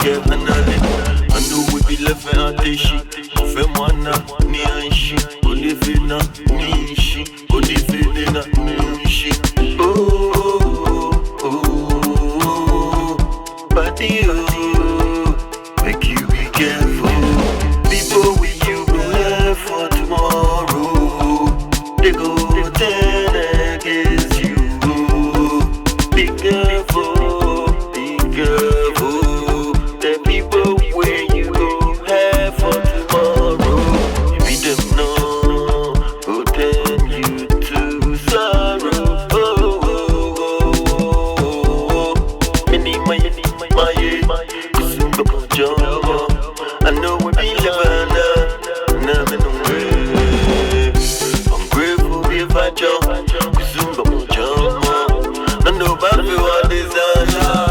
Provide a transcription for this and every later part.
get anale. I know we be left at the shit. Femwana, ni anshi, Olivina, nishi, Olivina, nishi. Oh, buddy, make you be careful. People with you go left for tomorrow. They go turn against you. Be careful, be careful. The people where you go have for tomorrow. If you them know, who turn you to sorrow. Many my Kusum gbomo. I know we be living never know way. I'm grateful if I jump. Kusum gbomo. I know about what desire.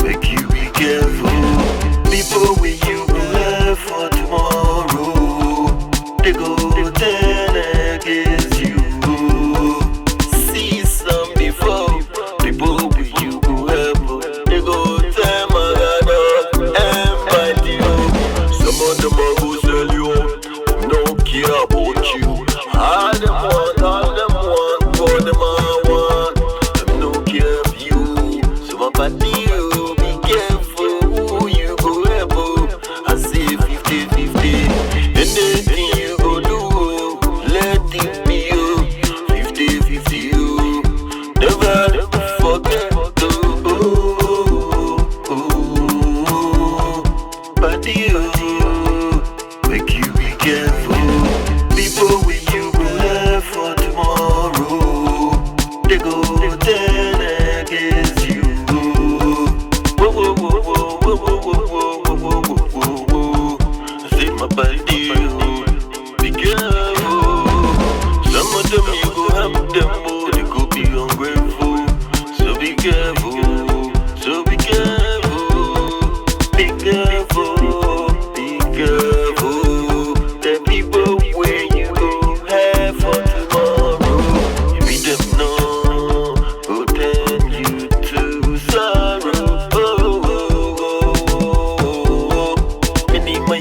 Make you be careful. People with you left for tomorrow. They go turn against you. See some before. People with you go help. They go turn my God and fight you. Some of them are go sell you out. No care about you. All them want, for them I want. Them no care of you. So my body, you be careful who you go help. I say 50-50. Anything you go do, let it be you. 50-50 you. Never forget to body, you make you be careful. People with you go left for tomorrow. They go turn against you. I say my body, be careful. Some of them you go help them, they go be ungrateful. So be careful, so be careful, be careful, be careful. The people where you go have for tomorrow. If you them know, who turn you to sorrow. Many my